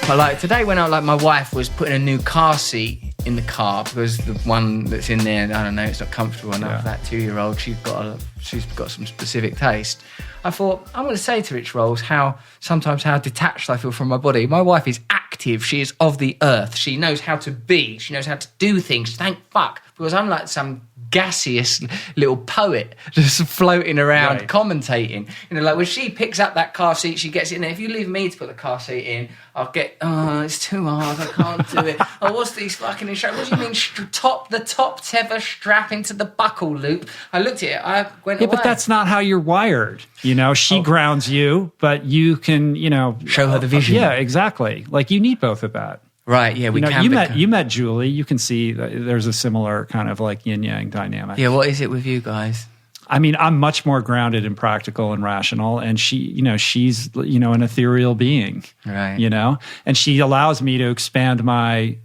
But like today when my wife was putting a new car seat in the car because the one that's in there, I don't know, it's not comfortable enough for that 2-year-old. She's got some specific taste. I thought, I'm going to say to Rich Rolls how detached I feel from my body. My wife is active. She is of the earth. She knows how to be. She knows how to do things. Thank fuck. Because I'm like some gaseous little poet just floating around commentating. You know, like when she picks up that car seat, she gets it in there. If you leave me to put the car seat in, I'll get, it's too hard, I can't do it. What's these fucking instructions? What do you mean the top tether strap into the buckle loop? I looked at it, I went away. But that's not how you're wired. You know, she grounds you, but you can, show her the vision. Yeah, exactly. Like you need both of that. Right, yeah, you met Julie. You can see that there's a similar kind of like yin-yang dynamic. Yeah, what is it with you guys? I mean, I'm much more grounded and practical and rational, and she's an ethereal being, right? And she allows me to expand my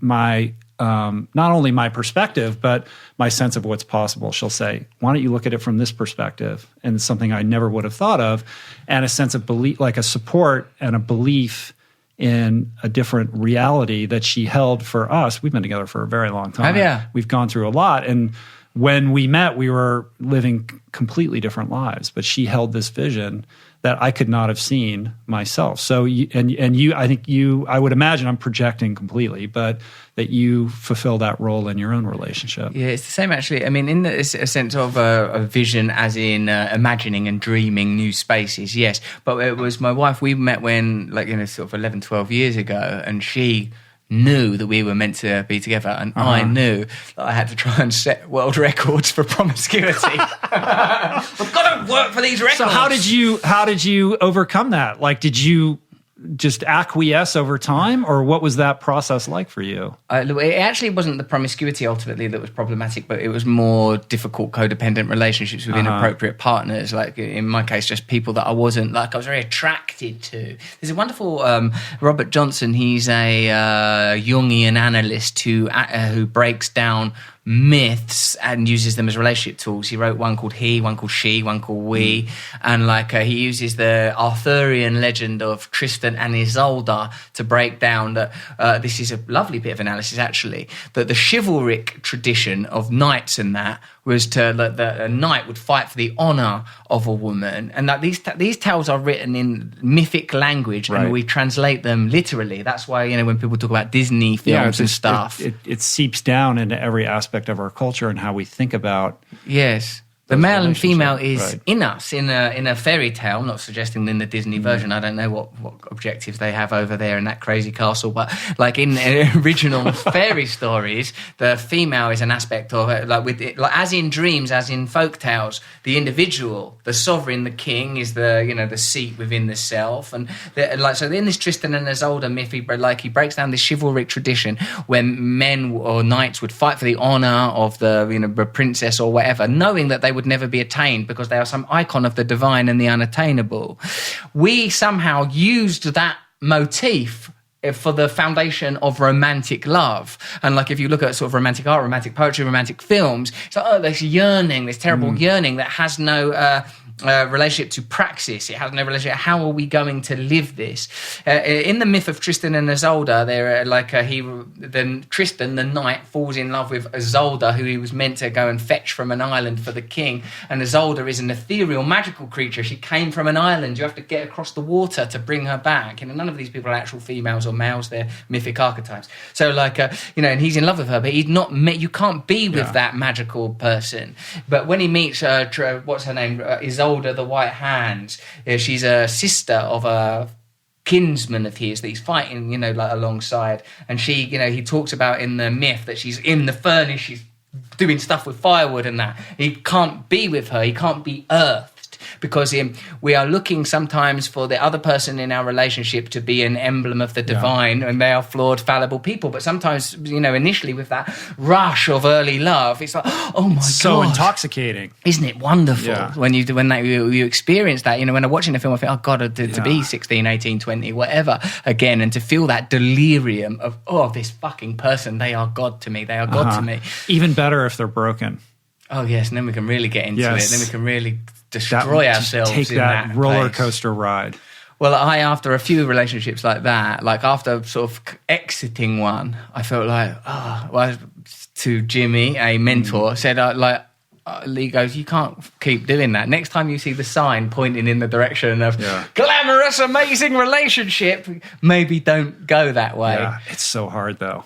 not only my perspective but my sense of what's possible. She'll say, "Why don't you look at it from this perspective?" And it's something I never would have thought of, and a sense of belief, like a support and a belief in a different reality that she held for us. We've been together for a very long time. We've gone through a lot, and when we met, we were living completely different lives, but she held this vision that I could not have seen myself. So, I would imagine I'm projecting completely, but that you fulfill that role in your own relationship. Yeah, it's the same actually. I mean, in a sense of a vision as in imagining and dreaming new spaces, yes. But it was my wife, we met when, sort of 11, 12 years ago, and she knew that we were meant to be together, and I knew that I had to try and set world records for promiscuity. I've got to work for these records. So how did you overcome that? Like, did you just acquiesce over time, or what was that process like for you? It actually wasn't the promiscuity ultimately that was problematic, but it was more difficult codependent relationships with inappropriate partners. Like in my case, just people that I was very attracted to. There's a wonderful Robert Johnson. He's a Jungian analyst who breaks down myths and uses them as relationship tools. He wrote one called He, one called She, one called We, and he uses the Arthurian legend of Tristan and Isolde to break down that this is a lovely bit of analysis actually, that the chivalric tradition of knights and that was that a knight would fight for the honor of a woman, and that these tales are written in mythic language, and we translate them literally. That's why when people talk about Disney films and stuff, it seeps down into every aspect of our culture and how we think about. Yes. The male and female is in us, in a fairy tale. I'm not suggesting in the Disney version. I don't know what objectives they have over there in that crazy castle. But like in original fairy stories, the female is an aspect of it. As in dreams, as in folk tales, the individual, the sovereign, the king is the seat within the self. And so in this Tristan and Isolde myth, he breaks down this chivalric tradition when men or knights would fight for the honor of the princess or whatever, knowing that they would never be attained because they are some icon of the divine and the unattainable. We somehow used that motif for the foundation of romantic love. And if you look at sort of romantic art, romantic poetry, romantic films, it's like, this yearning, this terrible yearning that has no relationship to praxis. It has no relationship. How are we going to live this? In the myth of Tristan and Isolde, Tristan, the knight, falls in love with Isolde, who he was meant to go and fetch from an island for the king. And Isolde is an ethereal, magical creature. She came from an island. You have to get across the water to bring her back. None of these people are actual females or males. They're mythic archetypes. So, and he's in love with her, but he's not. You can't be with that magical person. But when he meets, what's her name, Isolde, the White Hands. She's a sister of a kinsman of his that he's fighting, alongside. And she, he talks about in the myth that she's in the furnace, she's doing stuff with firewood and that. He can't be with her. He can't be earthed. Because we are looking sometimes for the other person in our relationship to be an emblem of the divine, and they are flawed, fallible people. But sometimes, initially with that rush of early love, it's like, oh my God. So intoxicating. Isn't it wonderful when you experience that? When I'm watching a film, I think, oh God, to be 16, 18, 20, whatever, again, and to feel that delirium of, this fucking person, they are God to me, they are God to me. Even better if they're broken. Oh yes, and then we can really get into it. Then we can really destroy ourselves. Take in that roller place. coaster ride. Well, after a few relationships like that, like after sort of exiting one, I felt like, to Jimmy, a mentor, said, Lee goes, you can't keep doing that. Next time you see the sign pointing in the direction of glamorous, amazing relationship, maybe don't go that way. Yeah, it's so hard though.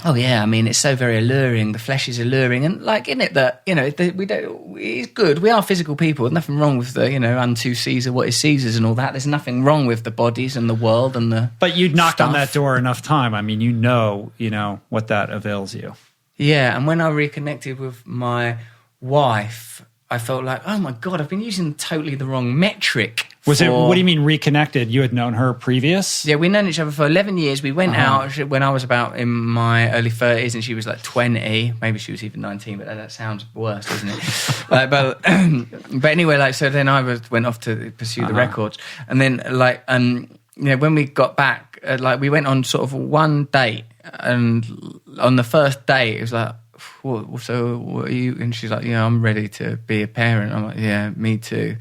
Oh yeah, I mean, it's so very alluring. The flesh is alluring, and like in it that it's good. We are physical people. There's nothing wrong with the unto Caesar what is Caesar's and all that. There's nothing wrong with the bodies and the world and the. But you'd knocked on that door enough time. I mean, you know what that avails you. Yeah, and when I reconnected with my wife, I felt like, oh my God, I've been using totally the wrong metric. What do you mean reconnected? You had known her previous? Yeah, we'd known each other for 11 years. We went out when I was about in my early 30s and she was like 20. Maybe she was even 19, but that sounds worse, doesn't it? But anyway, so then I went off to pursue the records. And then when we got back, we went on sort of one date. And on the first date, it was like, so what are you? And she's like, I'm ready to be a parent. I'm like, yeah, me too.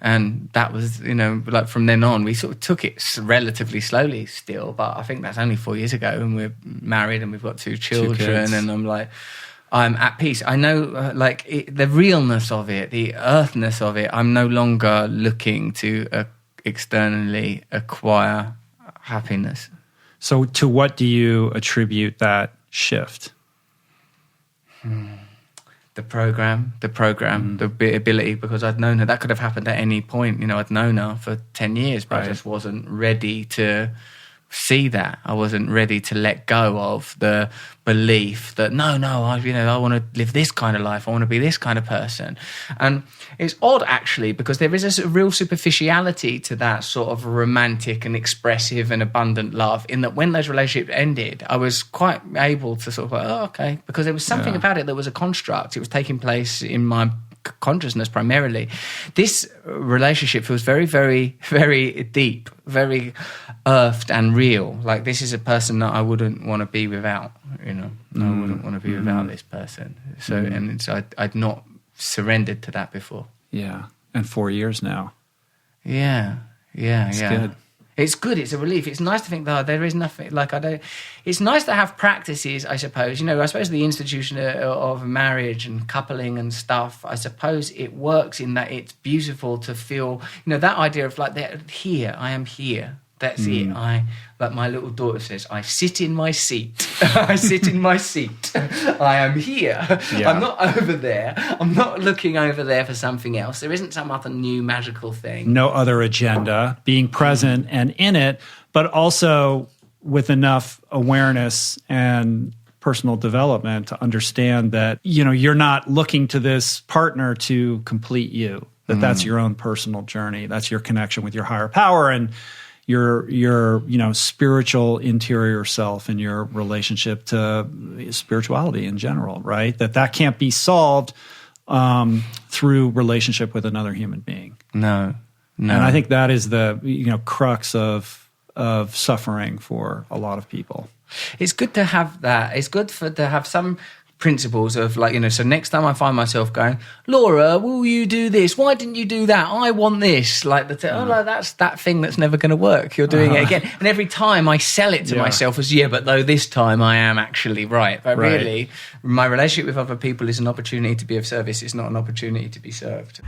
And that was, from then on, we sort of took it relatively slowly still, but I think that's only 4 years ago, and we're married and we've got 2 children, and I'm like, I'm at peace. I know, the realness of it, the earthness of it, I'm no longer looking to externally acquire happiness. So to what do you attribute that shift? The program, the ability, because I'd known her. That could have happened at any point. I'd known her for 10 years, but I just wasn't ready to see that. I wasn't ready to let go of the belief that I want to live this kind of life. I want to be this kind of person. And it's odd actually, because there is a real superficiality to that sort of romantic and expressive and abundant love, in that when those relationships ended, I was quite able to sort of okay, because there was something about it that was a construct. It was taking place in my consciousness primarily. This relationship feels very, very, very deep, very earthed and real. Like, this is a person that I wouldn't want to be without. I wouldn't want to be without this person. So, and so I'd not surrendered to that before. Yeah, and 4 years now. Yeah. It's good. It's good. It's a relief. It's nice to think that there is nothing it's nice to have practices, I suppose. I suppose the institution of marriage and coupling and stuff, I suppose it works in that it's beautiful to feel, that idea of I am here. That's it. Like my little daughter says, I sit in my seat. I sit in my seat. I am here. Yeah. I'm not over there. I'm not looking over there for something else. There isn't some other new magical thing. No other agenda. Being present and in it, but also with enough awareness and personal development to understand that, you're not looking to this partner to complete you, that's your own personal journey. That's your connection with your higher power and your spiritual interior self and your relationship to spirituality in general, right? That can't be solved through relationship with another human being. No. And I think that is the crux of suffering for a lot of people. It's good to have that. It's good to have some principles of so next time I find myself going, Laura, will you do this? Why didn't you do that? I want this. That's that thing that's never going to work. You're doing it again. And every time I sell it to myself as, but though this time I am actually right. But really, my relationship with other people is an opportunity to be of service. It's not an opportunity to be served.